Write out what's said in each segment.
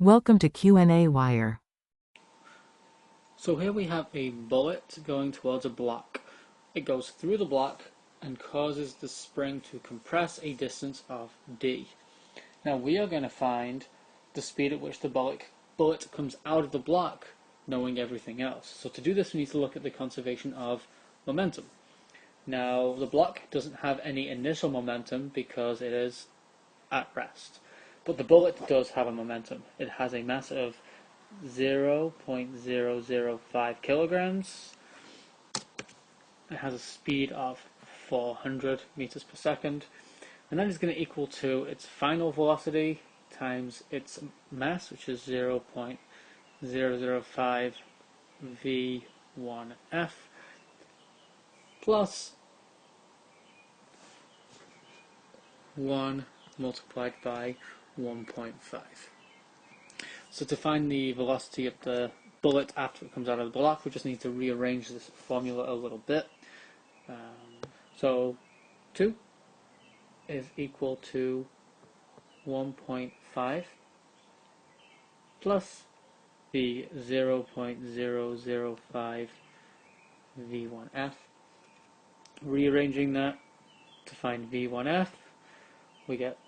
Welcome to qnawire. So here we have a bullet going towards a block. It goes through the block and causes the spring to compress a distance of d. Now we are going to find the speed at which the bullet comes out of the block, knowing everything else. So to do this we need to look at the conservation of momentum. Now the block doesn't have any initial momentum because it is at rest. But the bullet does have a momentum. It has a mass of 0.005 kilograms. It has a speed of 400 meters per second, and that is going to equal to its final velocity times its mass, which is 0.005 v1f, plus 1 multiplied by 1.5. So to find the velocity of the bullet after it comes out of the block, we just need to rearrange this formula a little bit. So 2 is equal to 1.5 plus the 0.005 v1f. Rearranging that to find v1f, we get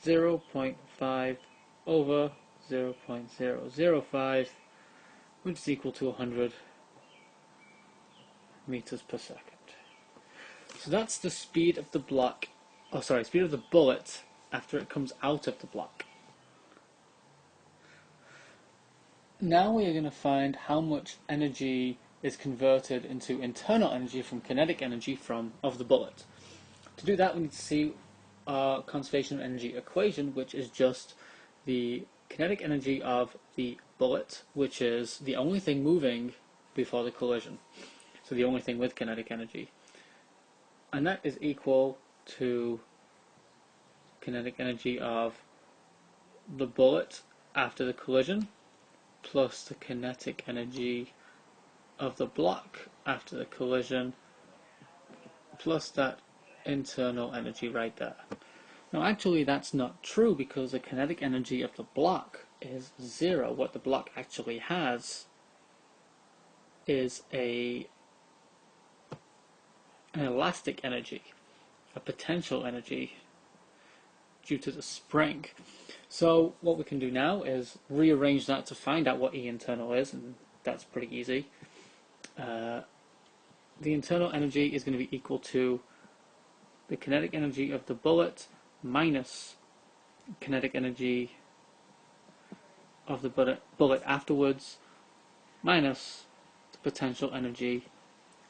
0.5 over 0.005, which is equal to 100 meters per second. So that's the speed of the speed of the bullet after it comes out of the block. Now we are going to find how much energy is converted into internal energy from kinetic energy of the bullet. To do that, we need to see our conservation of energy equation, which is just the kinetic energy of the bullet, which is the only thing moving before the collision, so the only thing with kinetic energy, and that is equal to kinetic energy of the bullet after the collision plus the kinetic energy of the block after the collision plus that internal energy right there. Now actually that's not true, because the kinetic energy of the block is 0. What the block actually has is an elastic energy, a potential energy due to the spring. So what we can do now is rearrange that to find out what E internal is, and that's pretty easy. The internal energy is going to be equal to the kinetic energy of the bullet minus kinetic energy of the bullet afterwards minus the potential energy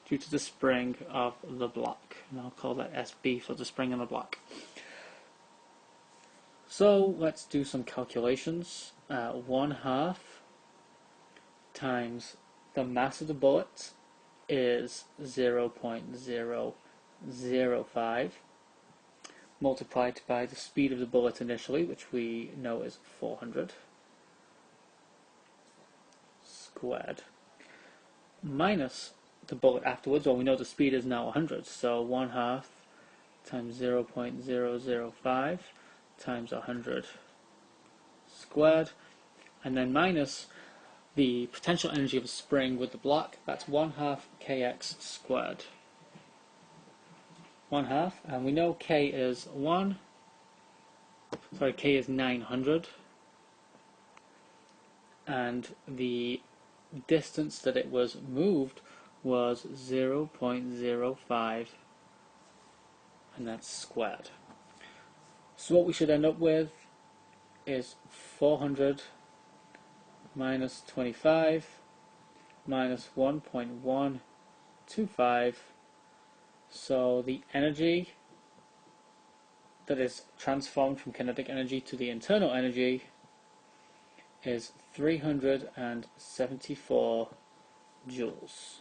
due to the spring of the block. And I'll call that SB for the spring on the block. So let's do some calculations. 1/2 times the mass of the bullet is 0.005 multiplied by the speed of the bullet initially, which we know is 400 squared, minus the bullet afterwards. Well, we know the speed is now 100, so 1/2 times 0.005 times 100 squared, and then minus the potential energy of a spring with the block. That's 1/2 kx squared. 1/2, and we know k is 900, and the distance that it was moved was 0.05, and that's squared. So what we should end up with is 400 minus 25 minus 1.125. So the energy that is transformed from kinetic energy to the internal energy is 374 joules.